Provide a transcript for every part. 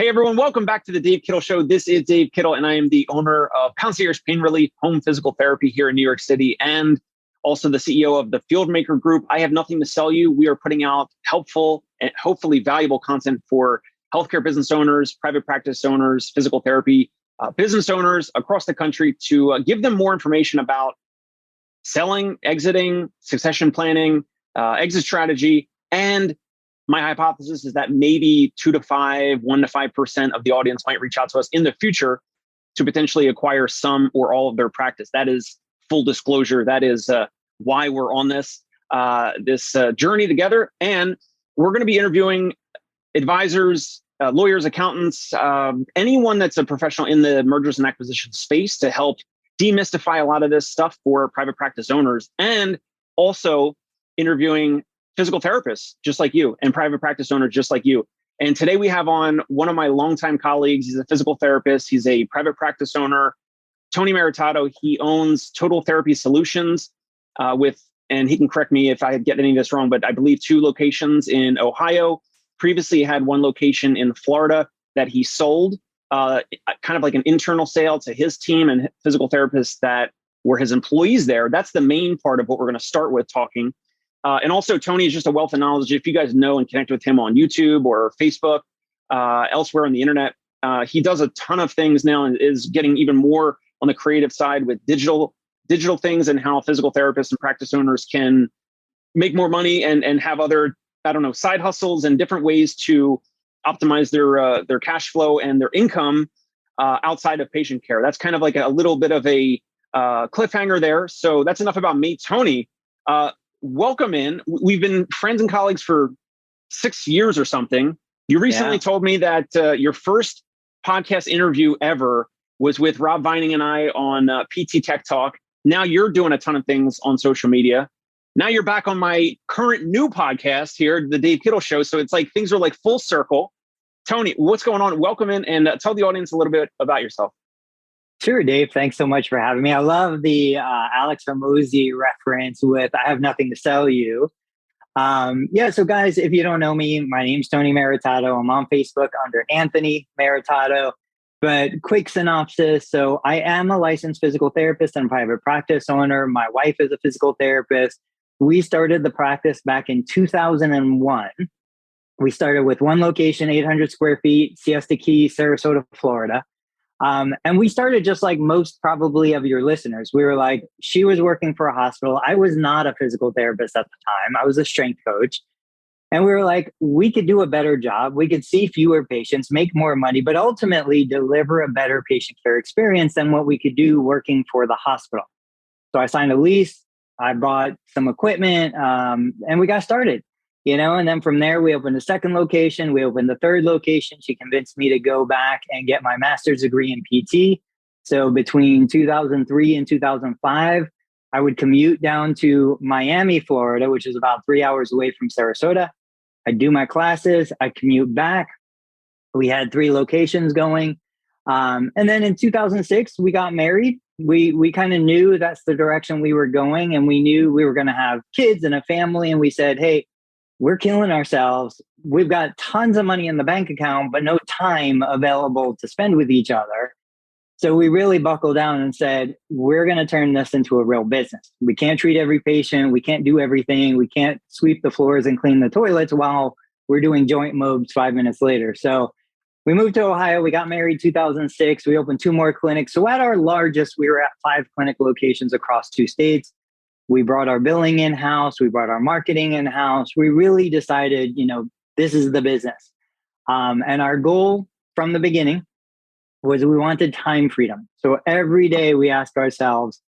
Hey everyone, welcome back to the Dave Kittle Show. This is Dave Kittle, and I am the owner of Concierge Pain Relief Home Physical Therapy here in New York City, and also the CEO of the Fieldmaker Group. I have nothing to sell you. We are putting out helpful and hopefully valuable content for healthcare business owners, private practice owners, physical therapy business owners across the country to give them more information about selling, exiting, succession planning, exit strategy, and my hypothesis is that maybe 1 to 5% of the audience might reach out to us in the future to potentially acquire some or all of their practice. That is full disclosure. That is why we're on this journey together. And we're going to be interviewing advisors, lawyers, accountants, anyone that's a professional in the mergers and acquisition space to help demystify a lot of this stuff for private practice owners, and also interviewing physical therapists just like you and private practice owners just like you. And today we have on one of my longtime colleagues. He's a physical therapist. He's a private practice owner, Tony Maritato. He owns Total Therapy Solutions and he can correct me if I get any of this wrong, but I believe 2 locations in Ohio. Previously he had 1 location in Florida that he sold, kind of like an internal sale to his team and physical therapists that were his employees there. That's the main part of what we're going to start with talking. And also, Tony is just a wealth of knowledge. If you guys know and connect with him on YouTube or Facebook, elsewhere on the internet, he does a ton of things now and is getting even more on the creative side with digital things and how physical therapists and practice owners can make more money and have other, side hustles and different ways to optimize their cash flow and their income outside of patient care. That's kind of like a little bit of a cliffhanger there. So that's enough about me. Tony, welcome in. We've been friends and colleagues for 6 years or something. You recently told me that your first podcast interview ever was with Rob Vining and I on PT Tech Talk. Now you're doing a ton of things on social media. Now you're back on my current new podcast here, the Dave Kittle Show. So it's like things are like full circle. Tony, what's going on? Welcome in and tell the audience a little bit about yourself. Sure, Dave. Thanks so much for having me. I love the Alex Hormozi reference with "I have nothing to sell you." So guys, if you don't know me, my name's Tony Maritato. I'm on Facebook under Anthony Maritato. But quick synopsis. So I am a licensed physical therapist and private practice owner. My wife is a physical therapist. We started the practice back in 2001. We started with 1 location, 800 square feet, Siesta Key, Sarasota, Florida. And we started just like most probably of your listeners. We were like, she was working for a hospital. I was not a physical therapist at the time. I was a strength coach. And we were like, we could do a better job. We could see fewer patients, make more money, but ultimately deliver a better patient care experience than what we could do working for the hospital. So I signed a lease. I bought some equipment and we got started. And then from there, we opened a 2nd location. We opened the 3rd location. She convinced me to go back and get my master's degree in PT. So between 2003 and 2005, I would commute down to Miami, Florida, which is about 3 hours away from Sarasota. I'd do my classes. I'd commute back. We had 3 locations going. And then in 2006, we got married. We kind of knew that's the direction we were going. And we knew we were going to have kids and a family. And we said, hey, we're killing ourselves. We've got tons of money in the bank account, but no time available to spend with each other. So we really buckled down and said, we're going to turn this into a real business. We can't treat every patient. We can't do everything. We can't sweep the floors and clean the toilets while we're doing joint mobs 5 minutes later. So we moved to Ohio. We got married 2006. We opened 2 more clinics. So at our largest, we were at 5 clinic locations across 2 states. We brought our billing in-house. We brought our marketing in-house. We really decided, this is the business. And our goal from the beginning was we wanted time freedom. So every day we ask ourselves,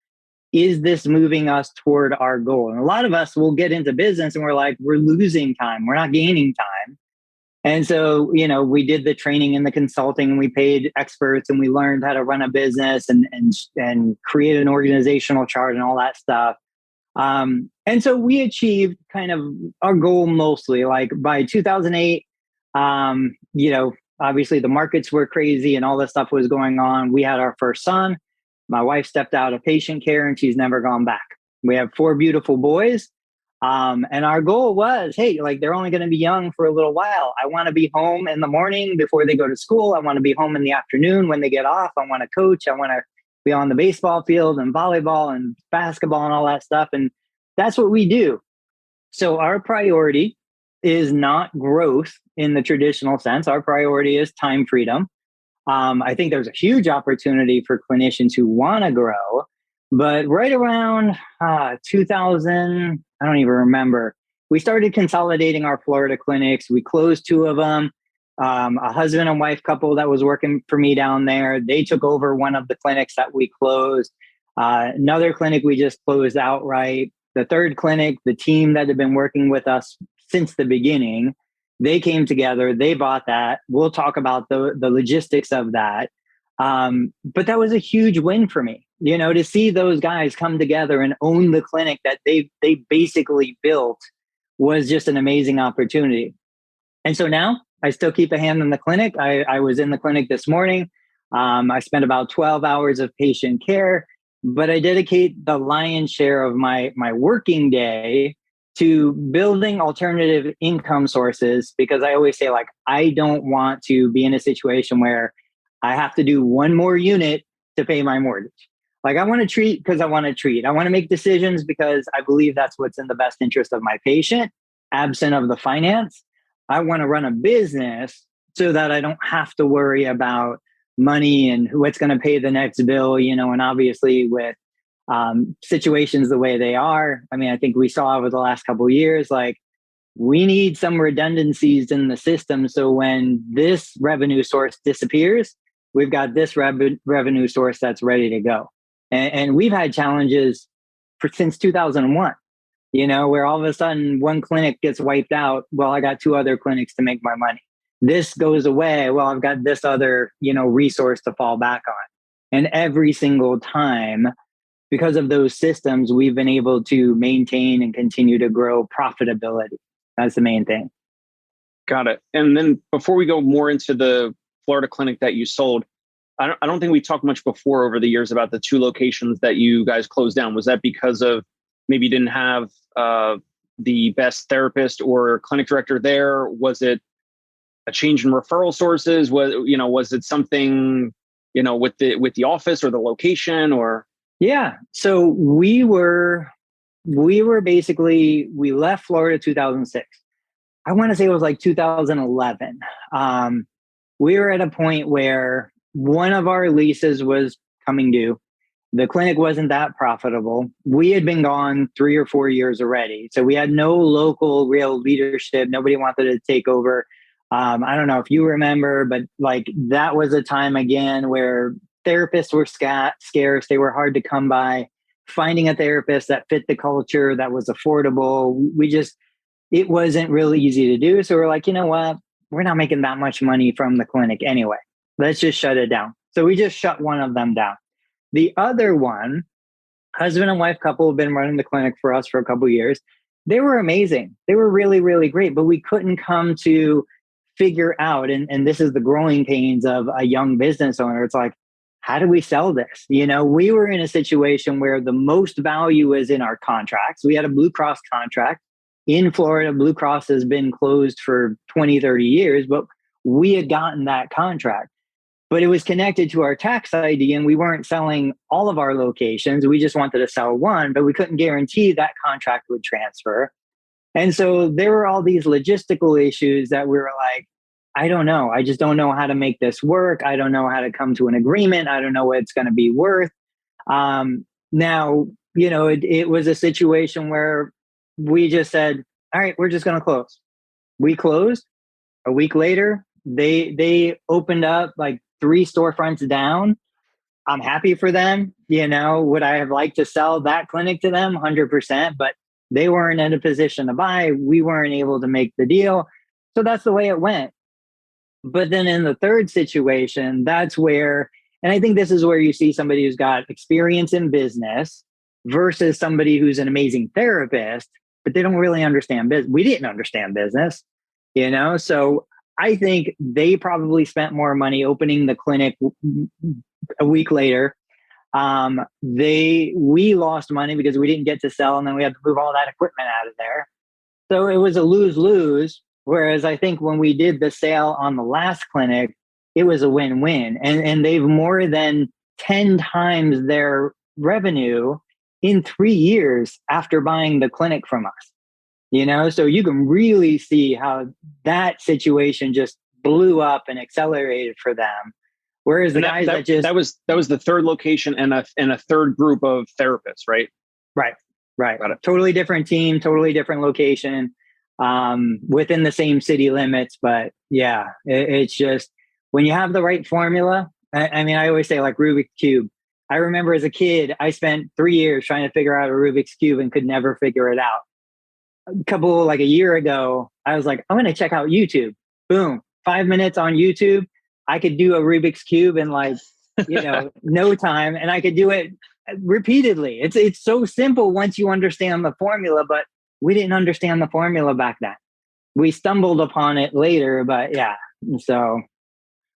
is this moving us toward our goal? And a lot of us will get into business and we're like, we're losing time. We're not gaining time. And so, we did the training and the consulting and we paid experts and we learned how to run a business and create an organizational chart and all that stuff. And so we achieved kind of our goal mostly. Like by 2008, obviously the markets were crazy and all this stuff was going on. We had our first son. My wife stepped out of patient care and she's never gone back. We have 4 beautiful boys. And our goal was, hey, like they're only going to be young for a little while. I want to be home in the morning before they go to school. I want to be home in the afternoon when they get off. I want to coach. I want to be on the baseball field and volleyball and basketball and all that stuff. And that's what we do. So our priority is not growth in the traditional sense. Our priority is time freedom. I think there's a huge opportunity for clinicians who want to grow, but right around 2000, I don't even remember, we started consolidating our Florida clinics. We closed two of them. A husband and wife couple that was working for me down there, they took over one of the clinics that we closed. Another clinic we just closed outright. The third clinic, the team that had been working with us since the beginning, they came together, they bought that. We'll talk about the logistics of that. But that was a huge win for me, to see those guys come together and own the clinic that they basically built was just an amazing opportunity. And so now I still keep a hand in the clinic. I was in the clinic this morning. I spent about 12 hours of patient care, but I dedicate the lion's share of my working day to building alternative income sources, because I always say, like, I don't want to be in a situation where I have to do one more unit to pay my mortgage. Like, I want to treat because I want to treat. I want to make decisions because I believe that's what's in the best interest of my patient, absent of the finance. I want to run a business so that I don't have to worry about money and what's going to pay the next bill, and obviously with situations the way they are. I mean, I think we saw over the last couple of years, like, we need some redundancies in the system. So when this revenue source disappears, we've got this revenue source that's ready to go. And we've had challenges since 2001, where all of a sudden one clinic gets wiped out. Well, I got two other clinics to make my money. This goes away. Well, I've got this other, resource to fall back on. And every single time, because of those systems, we've been able to maintain and continue to grow profitability. That's the main thing. Got it. And then before we go more into the Florida clinic that you sold, I don't think we talked much before over the years about the two locations that you guys closed down. Was that because of maybe you didn't have the best therapist or clinic director there? Was it a change in referral sources? Was it something, with the office or the location or? Yeah. So we left Florida 2006. I want to say it was like 2011. We were at a point where one of our leases was coming due. The clinic wasn't that profitable. We had been gone 3 or 4 years already. So we had no local real leadership. Nobody wanted to take over. I don't know if you remember, but like that was a time again where therapists were scarce. They were hard to come by. Finding a therapist that fit the culture, that was affordable, it wasn't really easy to do. So we're like, you know what? We're not making that much money from the clinic anyway. Let's just shut it down. So we just shut one of them down. The other one, husband and wife couple, have been running the clinic for us for a couple of years. They were amazing. They were really, really great, but we couldn't come to figure out, and this is the growing pains of a young business owner. It's like, how do we sell this? We were in a situation where the most value is in our contracts. We had a Blue Cross contract. In Florida, Blue Cross has been closed for 20, 30 years, but we had gotten that contract. But it was connected to our tax ID, and we weren't selling all of our locations. We just wanted to sell one, but we couldn't guarantee that contract would transfer. And so there were all these logistical issues that we were like, I don't know. I just don't know how to make this work. I don't know how to come to an agreement. I don't know what it's going to be worth. Now, it was a situation where we just said, all right, we're just going to close. We closed. A week later, they opened up like 3 storefronts down. I'm happy for them. Would I have liked to sell that clinic to them? 100%, but they weren't in a position to buy. We weren't able to make the deal. So that's the way it went. But then in the third situation, that's where, and I think this is where you see somebody who's got experience in business versus somebody who's an amazing therapist, but they don't really understand business. We didn't understand business, So I think they probably spent more money opening the clinic a week later We lost money because we didn't get to sell, and then we had to move all that equipment out of there. So it was a lose-lose. Whereas I think when we did the sale on the last clinic, it was a win-win. And they've more than 10 times their revenue in 3 years after buying the clinic from us. So you can really see how that situation just blew up and accelerated for them. Whereas the guys that was the third location and a third group of therapists, right? Right. Totally different team, totally different location, within the same city limits. But yeah, it's just when you have the right formula. I mean, I always say like Rubik's Cube. I remember as a kid, I spent 3 years trying to figure out a Rubik's Cube and could never figure it out. A year ago, I was like, I'm going to check out YouTube. Boom, 5 minutes on YouTube. I could do a Rubik's Cube in no time, and I could do it repeatedly. It's so simple once you understand the formula, but we didn't understand the formula back then. We stumbled upon it later, but yeah. So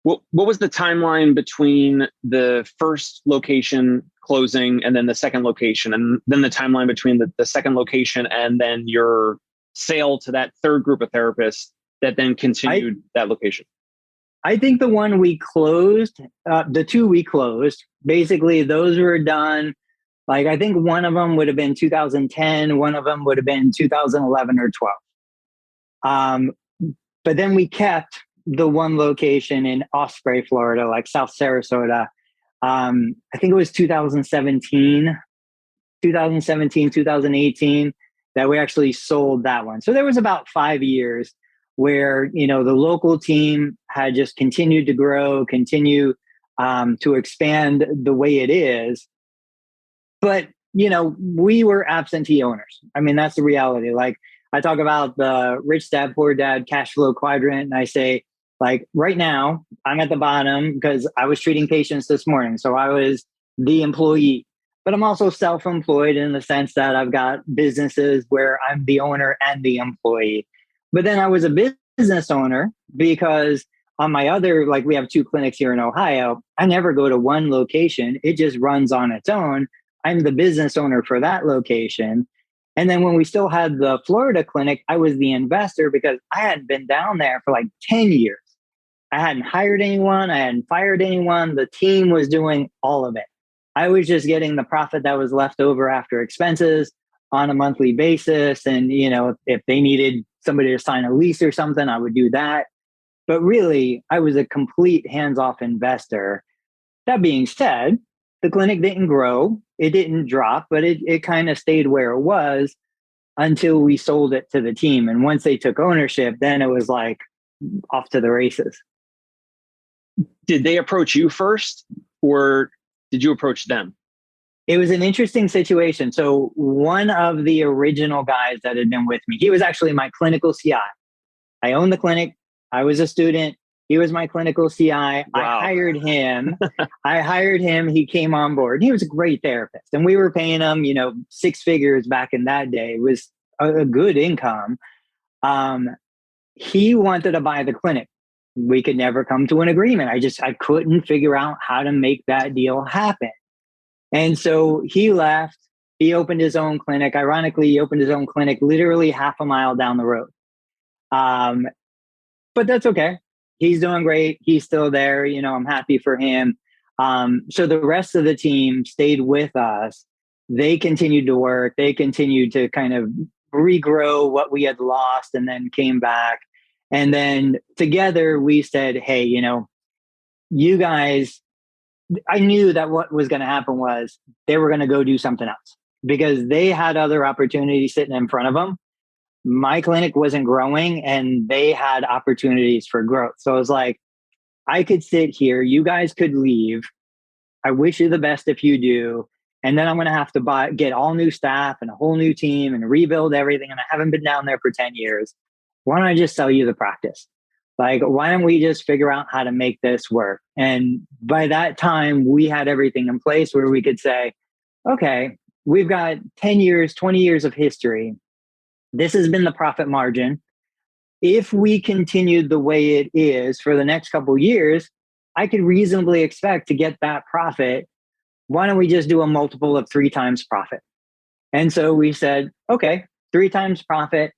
what was the timeline between the first location closing and then the second location, and then the timeline between the second location and then your sale to that third group of therapists that then continued that location? I think the one we closed, the two we closed, basically those were done. I think one of them would have been 2010. One of them would have been 2011 or 12. But then we kept the one location in Osprey, Florida, like South Sarasota. I think it was 2017, 2018 that we actually sold that one. So there was about 5 years where, the local team had just continued to grow, continue to expand the way it is. But, we were absentee owners. I mean, that's the reality. I talk about the rich dad, poor dad cash flow quadrant. And I say, right now, I'm at the bottom because I was treating patients this morning. So I was the employee. But I'm also self-employed in the sense that I've got businesses where I'm the owner and the employee. But then I was a business owner because on my other, we have 2 clinics here in Ohio, I never go to one location. It just runs on its own. I'm the business owner for that location. And then when we still had the Florida clinic, I was the investor because I hadn't been down there for 10 years. I hadn't hired anyone. I hadn't fired anyone. The team was doing all of it. I was just getting the profit that was left over after expenses on a monthly basis. And, if they needed somebody to sign a lease or something, I would do that. But really, I was a complete hands-off investor. That being said, the clinic didn't grow. It didn't drop, but it kind of stayed where it was until we sold it to the team. And once they took ownership, then it was off to the races. Did they approach you first or did you approach them? It was an interesting situation. So one of the original guys that had been with me, he was actually my clinical CI. I owned the clinic. I was a student. He was my clinical CI. Wow. I hired him. He came on board. He was a great therapist. And we were paying him, 6 figures back in that day. It was a good income. He wanted to buy the clinic. We could never come to an agreement. I couldn't figure out how to make that deal happen. And so he left. He opened his own clinic. Ironically, he opened his own clinic literally half a mile down the road. But that's okay. He's doing great. He's still there. I'm happy for him. So the rest of the team stayed with us. They continued to work. They continued to kind of regrow what we had lost and then came back. And then together we said, hey, you guys, I knew that what was going to happen was they were going to go do something else because they had other opportunities sitting in front of them. My clinic wasn't growing and they had opportunities for growth. So I was like, I could sit here. You guys could leave. I wish you the best if you do. And then I'm going to have to get all new staff and a whole new team and rebuild everything. And I haven't been down there for 10 years. Why don't I just sell you the practice? Why don't we just figure out how to make this work? And by that time, we had everything in place where we could say, okay, we've got 10 years, 20 years of history. This has been the profit margin. If we continued the way it is for the next couple of years, I could reasonably expect to get that profit why don't we just do a multiple of 3 times profit? And so we said, okay, 3 times profit,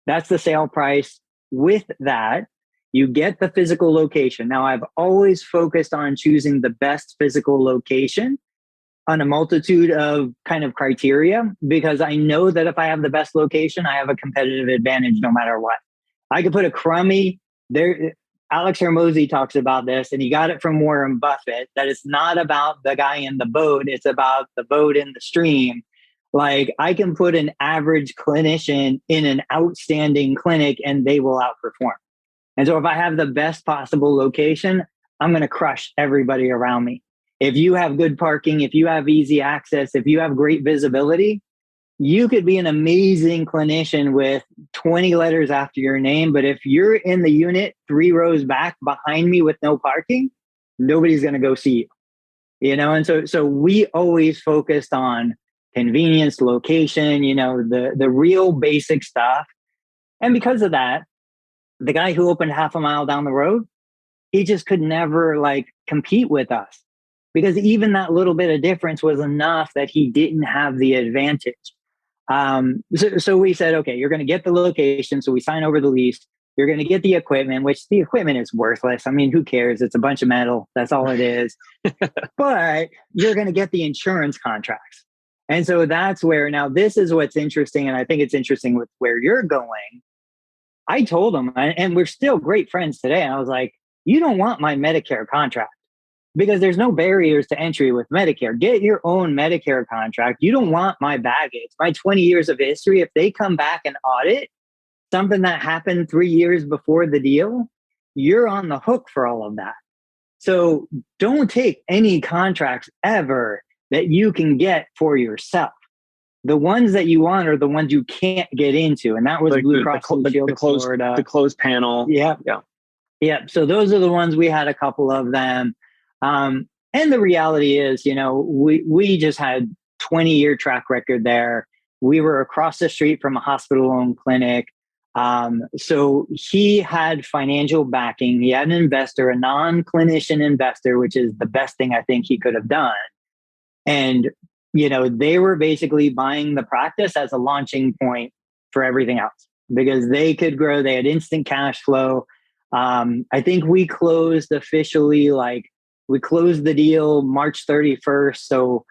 that's the sale price. With that, you get the physical location. Now, I've always focused on choosing the best physical location on a multitude of kind of criteria, because I know that if I have the best location, I have a competitive advantage no matter what. I could put a crummy there. Alex Hermosi talks about this, and he got it from Warren Buffett, that it's not about the guy in the boat, it's about the boat in the stream. Like, I can put an average clinician in an outstanding clinic and they will outperform. And so if I have the best possible location, I'm going to crush everybody around me. If you have good parking, if you have easy access, if you have great visibility, you could be an amazing clinician with 20 letters after your name. But if you're in the unit 3 rows back behind me with no parking, nobody's going to go see you, And so we always focused on convenience, location, the real basic stuff. And because of that, the guy who opened half a mile down the road, he just could never compete with us, because even that little bit of difference was enough that he didn't have the advantage. So we said, okay, you're going to get the location. So we sign over the lease. You're going to get the equipment, which the equipment is worthless. I mean, who cares? It's a bunch of metal. That's all it is. But you're going to get the insurance contracts. And so that's where, now this is what's interesting. And I think it's interesting with where you're going. I told him, and we're still great friends today. And I was like, you don't want my Medicare contract, because there's no barriers to entry with Medicare. Get your own Medicare contract. You don't want my baggage, my 20 years of history. If they come back and audit something that happened 3 years before the deal, you're on the hook for all of that. So don't take any contracts ever that you can get for yourself. The ones that you want are the ones you can't get into. And that was Blue Cross Blue Shield of Florida. The closed panel. Yeah. So those are the ones. We had a couple of them. And the reality is, we just had 20-year track record there. We were across the street from a hospital-owned clinic. So he had financial backing. He had an investor, a non-clinician investor, which is the best thing I think he could have done. And, they were basically buying the practice as a launching point for everything else, because they could grow. They had instant cash flow. I think we closed officially, we closed the deal March 31st. So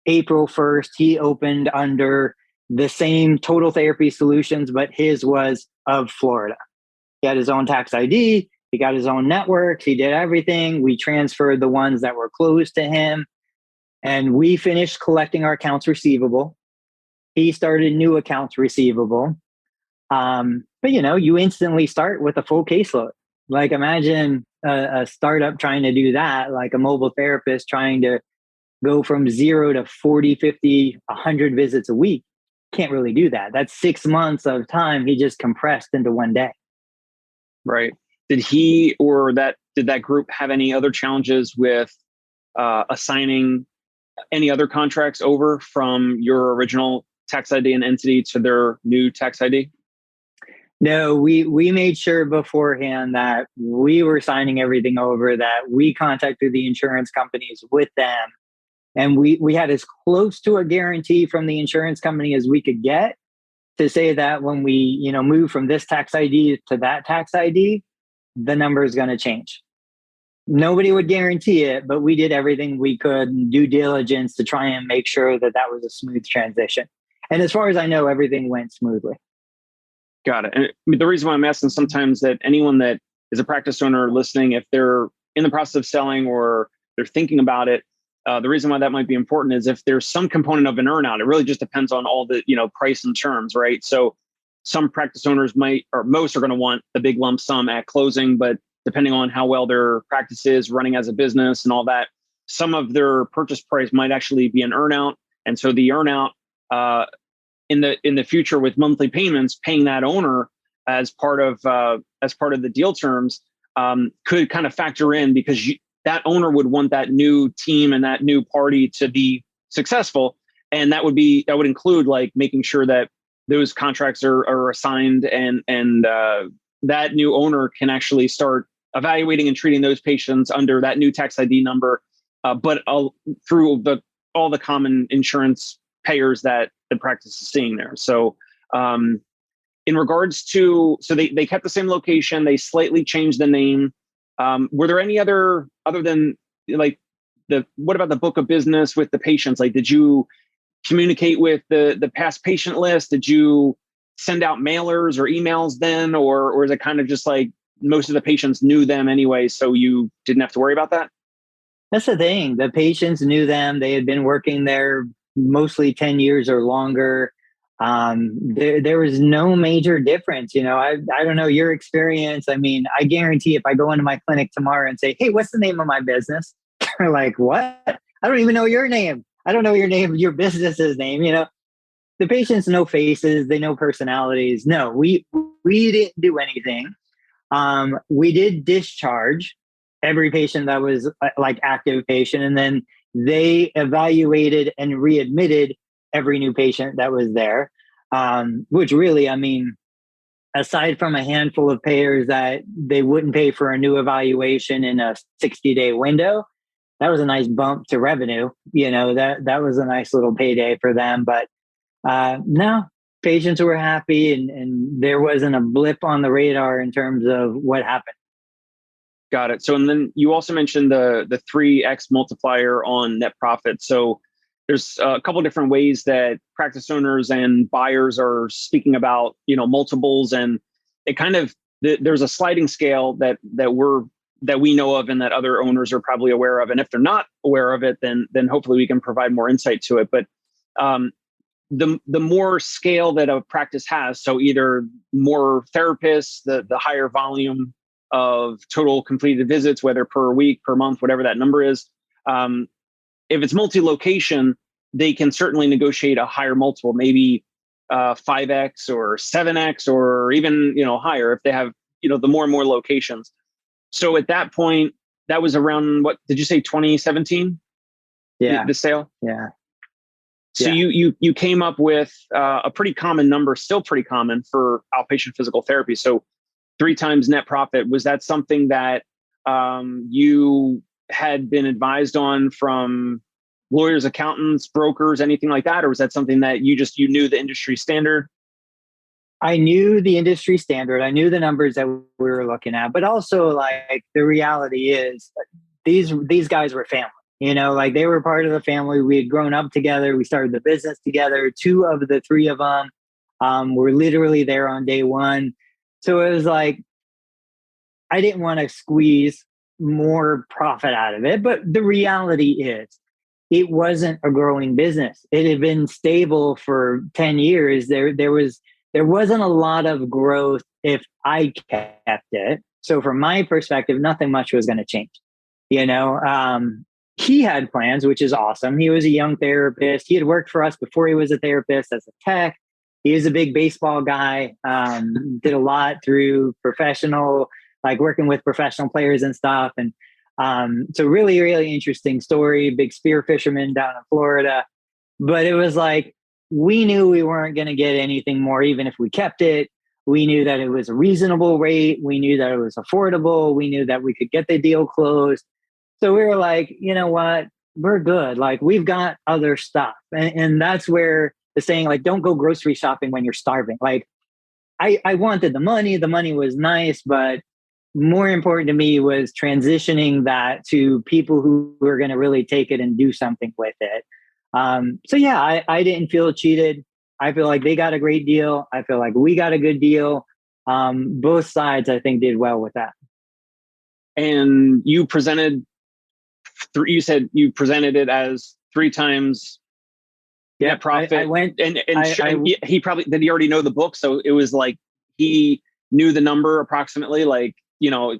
April 1st, he opened under the same Total Therapy Solutions, but his was of Florida. He had his own tax ID. He got his own networks. He did everything. We transferred the ones that were closed to him. And we finished collecting our accounts receivable. He started new accounts receivable. But, you instantly start with a full caseload. Like, imagine a startup trying to do that, like a mobile therapist trying to go from 0 to 40, 50, 100 visits a week. Can't really do that. That's 6 months of time he just compressed into one day. Right. Did he or did that group have any other challenges with assigning any other contracts over from your original tax ID and entity to their new tax ID? No, we made sure beforehand that we were signing everything over, that we contacted the insurance companies with them. And we had as close to a guarantee from the insurance company as we could get to say that when we, move from this tax ID to that tax ID, the number is going to change. Nobody would guarantee it, but we did everything we could in due diligence to try and make sure that was a smooth transition. And as far as I know, everything went smoothly. Got it. And the reason why I'm asking, sometimes that anyone that is a practice owner listening, if they're in the process of selling or they're thinking about it, the reason why that might be important is if there's some component of an earnout. It really just depends on all the price and terms, right? So some practice owners might, or most are going to want the big lump sum at closing, but depending on how well their practice is running as a business and all that, some of their purchase price might actually be an earnout. And so the earnout in the future with monthly payments, paying that owner as part of the deal terms could kind of factor in, because that owner would want that new team and that new party to be successful, and that would include making sure that those contracts are assigned and that new owner can actually start evaluating and treating those patients under that new tax ID number, but through the all the common insurance payers that the practice is seeing there. So in regards to, so they kept the same location, they slightly changed the name. Were there any other than like what about the book of business with the patients? Like, did you communicate with the past patient list? Did you send out mailers or emails then? Or is it kind of just like most of the patients knew them anyway, so you didn't have to worry about that? That's the thing. The patients knew them. They had been working there mostly 10 years or longer. There was no major difference. I don't know your experience. I mean, I guarantee if I go into my clinic tomorrow and say, hey, what's the name of my business? They're like, what? I don't even know your name. I don't know your name, your business's name. The patients know faces. They know personalities. No, we didn't do anything. We did discharge every patient that was like active patient, and then they evaluated and readmitted every new patient that was there. Which really, I mean, aside from a handful of payers that they wouldn't pay for a new evaluation in a 60-day window, that was a nice bump to revenue. That was a nice little payday for them. But no, patients were happy, and there wasn't a blip on the radar in terms of what happened. Got it. So, and then you also mentioned the 3x multiplier on net profit. So there's a couple different ways that practice owners and buyers are speaking about, multiples, and it kind of, there's a sliding scale that we know of and that other owners are probably aware of. And if they're not aware of it, then hopefully we can provide more insight to it. But the more scale that a practice has, so either more therapists, the higher volume of total completed visits, whether per week, per month, whatever that number is. If it's multi-location, they can certainly negotiate a higher multiple, maybe 5x or 7x, or even higher if they have the more and more locations. So at that point, that was around, what did you say, 2017? Yeah, the sale. Yeah. So you came up with a pretty common number, still pretty common for outpatient physical therapy. So 3 times net profit. Was that something that you had been advised on from lawyers, accountants, brokers, anything like that? Or was that something that you knew the industry standard? I knew the industry standard. I knew the numbers that we were looking at, but also like the reality is these guys were family, like they were part of the family. We had grown up together. We started the business together. 2 of the 3 of them were literally there on day one. So it was like, I didn't want to squeeze more profit out of it. But the reality is it wasn't a growing business. It had been stable for 10 years. There wasn't a lot of growth if I kept it. So from my perspective, nothing much was going to change. He had plans, which is awesome. He was a young therapist. He had worked for us before he was a therapist as a tech. He is a big baseball guy, did a lot through professional, like working with professional players and stuff. And so really, really interesting story, big spear fisherman down in Florida. But it was like, we knew we weren't going to get anything more, even if we kept it. We knew that it was a reasonable rate. We knew that it was affordable. We knew that we could get the deal closed. So we were like, you know what, we're good. Like, we've got other stuff. And that's where the saying, like, don't go grocery shopping when you're starving. Like, I wanted the money. The money was nice, but more important to me was transitioning that to people who were going to really take it and do something with it. So yeah, I didn't feel cheated. I feel like they got a great deal. I feel like we got a good deal. Both sides, I think, did well with that. And you you said you presented it as 3 times net profit. I went and he probably, did he already know the book? So it was like, he knew the number approximately, like,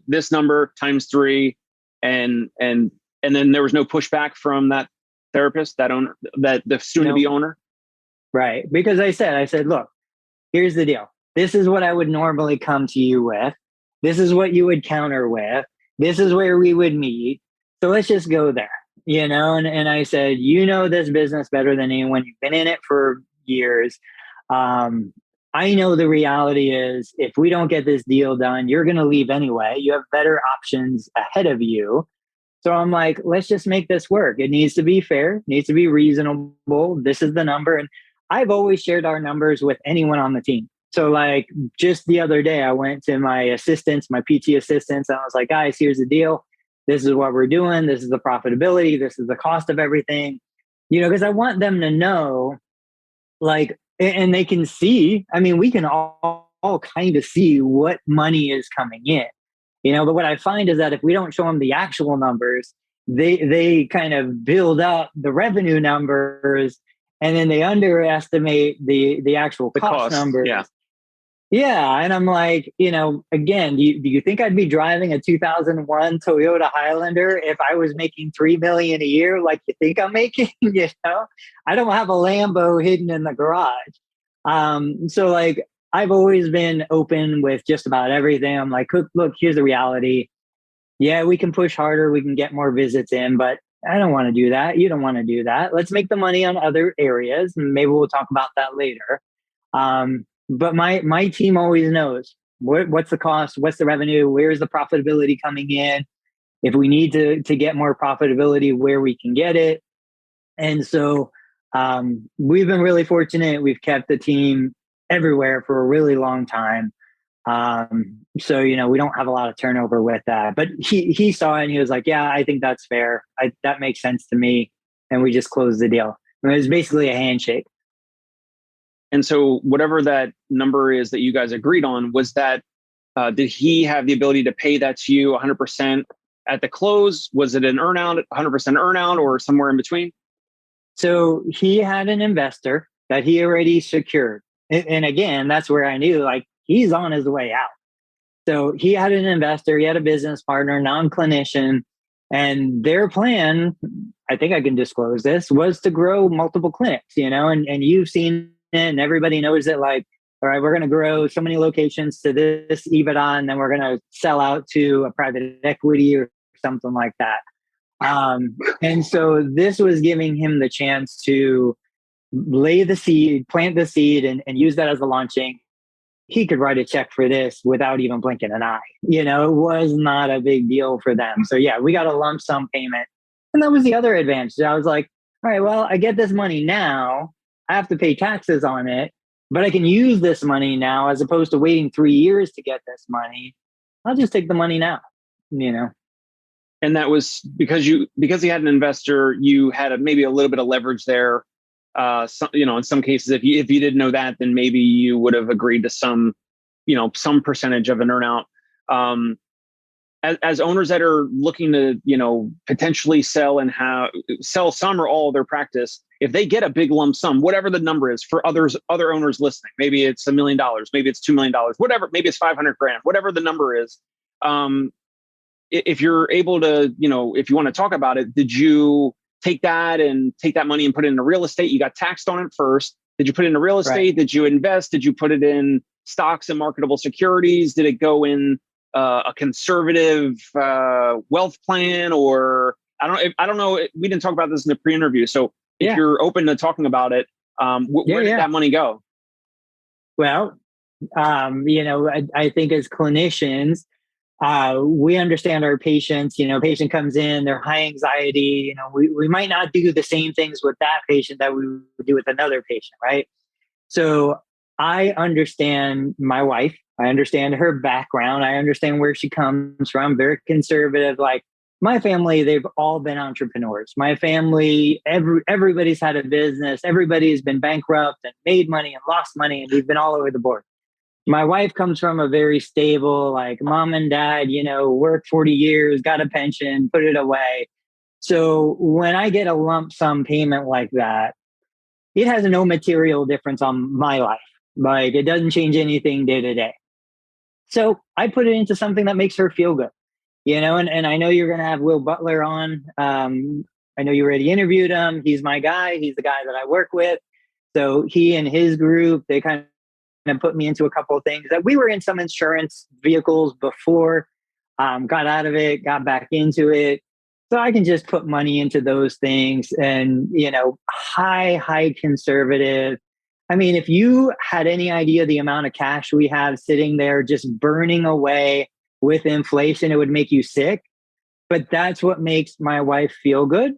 this number times 3, and then there was no pushback from that therapist, that owner, that the soon-to-be owner. Right. Because I said, look, here's the deal. This is what I would normally come to you with. This is what you would counter with. This is where we would meet. So let's just go there, And I said, this business better than anyone. You've been in it for years. I know the reality is, if we don't get this deal done, you're going to leave anyway. You have better options ahead of you. So I'm like, let's just make this work. It needs to be fair, needs to be reasonable. This is the number. And I've always shared our numbers with anyone on the team. So like just the other day, I went to my assistants, my PT assistants, and I was like, guys, here's the deal. This is what we're doing. This is the profitability. This is the cost of everything, because I want them to know, like, and they can see, I mean, we can all kind of see what money is coming in, but what I find is that if we don't show them the actual numbers, they kind of build up the revenue numbers, and then they underestimate the actual cost numbers. Yeah. Yeah. And I'm like, again, do you think I'd be driving a 2001 Toyota Highlander if I was making $3 million a year like you think I'm making? I don't have a Lambo hidden in the garage. So like, I've always been open with just about everything. I'm like, look, here's the reality. Yeah, we can push harder. We can get more visits in, but I don't want to do that. You don't want to do that. Let's make the money on other areas. And maybe we'll talk about that later. But my team always knows what's the cost, what's the revenue, where's the profitability coming in. If we need to get more profitability, where we can get it. And so we've been really fortunate. We've kept the team everywhere for a really long time. So, we don't have a lot of turnover with that, but he saw it and he was like, yeah, I think that's fair. That makes sense to me. And we just closed the deal. It was basically a handshake. And so whatever that number is that you guys agreed on, was that, did he have the ability to pay that to you 100% at the close? Was it an earnout, 100% earnout, or somewhere in between? So he had an investor that he already secured. And again, that's where I knew, like, he's on his way out. So he had an investor, he had a business partner, non-clinician, and their plan, I think I can disclose this, was to grow multiple clinics, and you've seen it and everybody knows that, like, all right, we're going to grow so many locations to this EBITDA, and then we're going to sell out to a private equity or something like that. And so this was giving him the chance to lay the seed, plant the seed, and use that as a launching. He could write a check for this without even blinking an eye. It was not a big deal for them. So yeah, we got a lump sum payment. And that was the other advantage. I was like, all right, well, I get this money now. I have to pay taxes on it, but I can use this money now as opposed to waiting 3 years to get this money. I'll just take the money now, And that was because he had an investor, you had maybe a little bit of leverage there. In some cases, if you didn't know that, then maybe you would have agreed to some percentage of an earnout. As owners that are looking to, potentially sell some or all of their practice, if they get a big lump sum, whatever the number is for other owners listening, maybe it's $1 million, maybe it's $2 million, whatever, maybe it's 500 grand, whatever the number is. If you're able to, if you want to talk about it, did you take that money and put it into real estate? You got taxed on it first. Did you put it into real estate? Right. Did you invest? Did you put it in stocks and marketable securities? Did it go in a conservative wealth plan? Or I don't know. We didn't talk about this in the pre-interview. So if you're open to talking about it, where did that money go? Well, I think as clinicians, we understand our patients. Patient comes in, they're high anxiety. We might not do the same things with that patient that we would do with another patient, right? So I understand my wife. I understand her background. I understand where she comes from. Very conservative. Like my family, they've all been entrepreneurs. My family, everybody's had a business. Everybody's been bankrupt and made money and lost money, and we've been all over the board. My wife comes from a very stable, like mom and dad, worked 40 years, got a pension, put it away. So when I get a lump sum payment like that, it has no material difference on my life. Like it doesn't change anything day to day. So I put it into something that makes her feel good, and I know you're going to have Will Butler on. I know you already interviewed him. He's my guy. He's the guy that I work with. So he and his group, they kind of put me into a couple of things that we were in some insurance vehicles before, got out of it, got back into it. So I can just put money into those things and, high conservative. I mean, if you had any idea the amount of cash we have sitting there just burning away with inflation, it would make you sick. but that's what makes my wife feel good.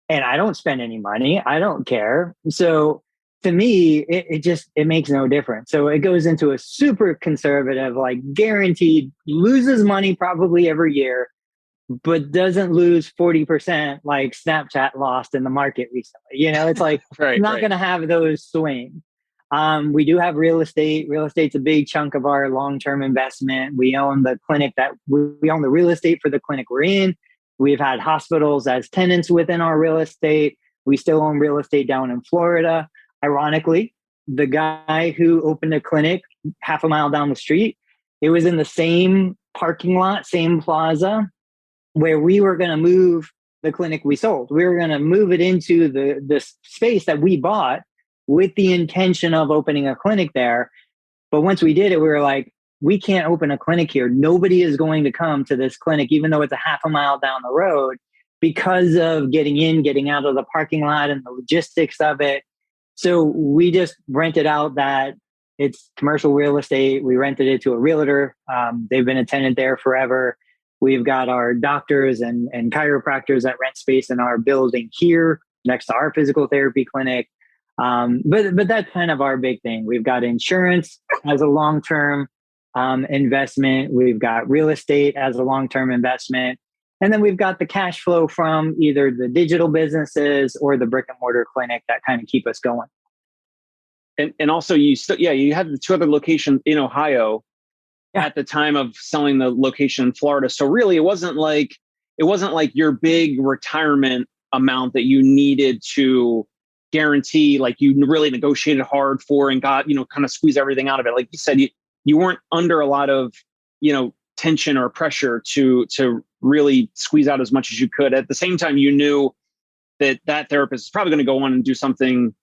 And I don't spend any money. I don't care. So to me, it makes no difference. So it goes into a super conservative, like guaranteed loses money probably every year, but doesn't lose 40% like Snapchat lost in the market recently. It's like Right, not right. going to have those swings. We do have real estate. Real estate's a big chunk of our long-term investment. We own the clinic we own the real estate for the clinic we're in. We've had hospitals as tenants within our real estate. We still own real estate down in Florida. Ironically, the guy who opened a clinic half a mile down the street, it was in the same parking lot, same plaza where we were going to move the clinic we sold. We were going to move it into the space that we bought with the intention of opening a clinic there. But once we did it, we were like, we can't open a clinic here. Nobody is going to come to this clinic, even though it's a half a mile down the road, because of getting in, getting out of the parking lot and the logistics of it. So we just rented out that it's commercial real estate. We rented it to a realtor. They've been a tenant there forever. We've got our doctors and chiropractors that rent space in our building here next to our physical therapy clinic. But that's kind of our big thing. We've got insurance as a long-term investment. We've got real estate as a long-term investment. And then we've got the cash flow from either the digital businesses or the brick and mortar clinic that kind of keep us going. And also you had the two other locations in Ohio at the time of selling the location in Florida. So really it wasn't like your big retirement amount that you needed to guarantee, like you really negotiated hard for and got, kind of squeeze everything out of it. Like you said, you weren't under a lot of, tension or pressure to really squeeze out as much as you could. At the same time, you knew that therapist is probably going to go on and do something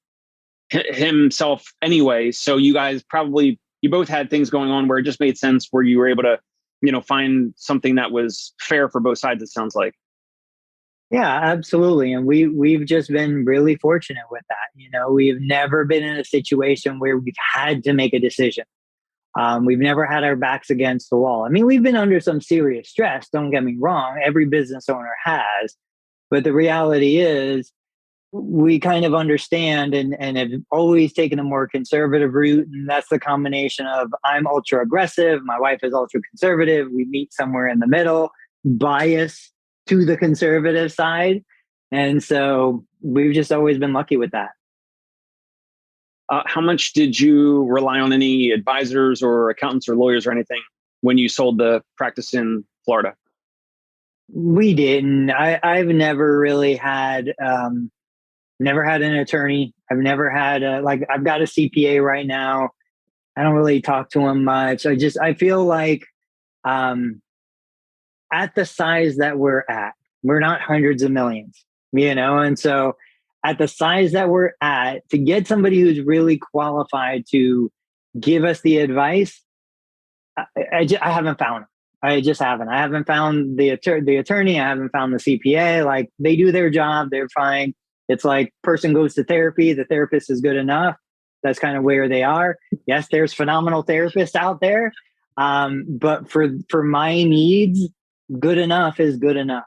himself anyway. So you guys you both had things going on where it just made sense, where you were able to, find something that was fair for both sides, it sounds like. Yeah, absolutely. And we've just been really fortunate with that. We've never been in a situation where we've had to make a decision. We've never had our backs against the wall. I mean, we've been under some serious stress. Don't get me wrong. Every business owner has. But the reality is we kind of understand and have always taken a more conservative route. And that's the combination of I'm ultra aggressive. My wife is ultra conservative. We meet somewhere in the middle, bias to the conservative side. And so we've just always been lucky with that. How much did you rely on any advisors or accountants or lawyers or anything when you sold the practice in Florida? We didn't. I've never really had, never had an attorney. I've never had I've got a CPA right now. I don't really talk to him much. I feel like at the size that we're at, we're not hundreds of millions, and so at the size that we're at, to get somebody who's really qualified to give us the advice, I haven't found them. I just haven't. I haven't found the attorney. I haven't found the CPA. Like, they do their job. They're fine. It's like person goes to therapy. The therapist is good enough. That's kind of where they are. Yes, there's phenomenal therapists out there. But for my needs, good enough is good enough.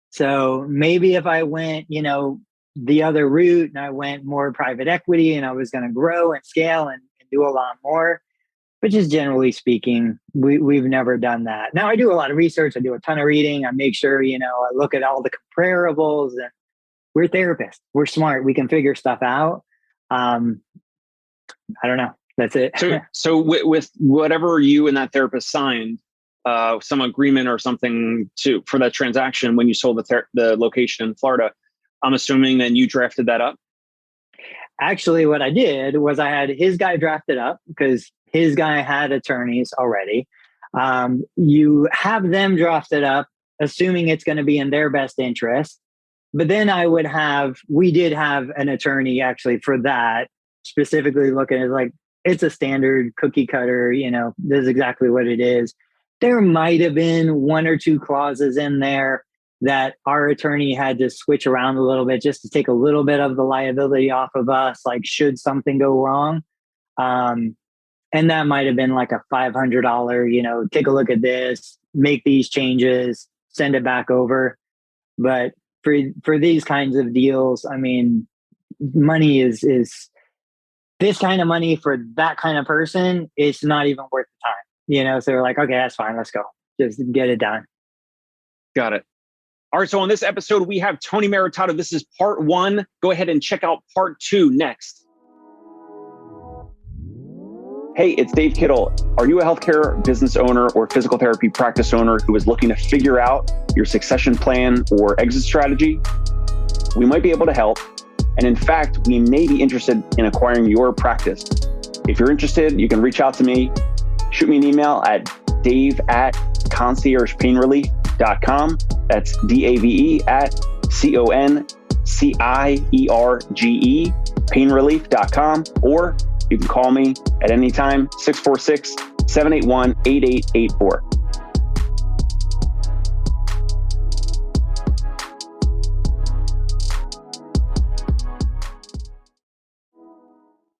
So maybe if I went, the other route and I went more private equity and I was going to grow and scale and do a lot more, but just generally speaking, we've never done that. Now I do a lot of research. I do a ton of reading. I make sure, I look at all the comparables, and we're therapists. We're smart. We can figure stuff out. I don't know. That's it. So with whatever you and that therapist signed, some agreement or something for that transaction when you sold the location in Florida, I'm assuming then you drafted that up? Actually, what I did was I had his guy drafted up because his guy had attorneys already. You have them drafted up, assuming it's going to be in their best interest. But then we did have an attorney actually for that, specifically looking at like, it's a standard cookie cutter, this is exactly what it is. There might have been one or two clauses in there that our attorney had to switch around a little bit just to take a little bit of the liability off of us, like should something go wrong. And that might have been like a $500, take a look at this, make these changes, send it back over. But for these kinds of deals, I mean, money is this kind of money for that kind of person, it's not even worth the time, you know? So we're like, okay, that's fine. Let's go. Just get it done. Got it. All right. So on this episode, we have Tony Maritato. This is part 1. Go ahead and check out part 2 next. Hey, it's Dave Kittle. Are you a healthcare business owner or physical therapy practice owner who is looking to figure out your succession plan or exit strategy? We might be able to help. And in fact, we may be interested in acquiring your practice. If you're interested, you can reach out to me. Shoot me an email at dave@conciergepainrelief.com. That's DAVE@CONCIERGE painrelief.com. Or you can call me at any time, 646-781-8884.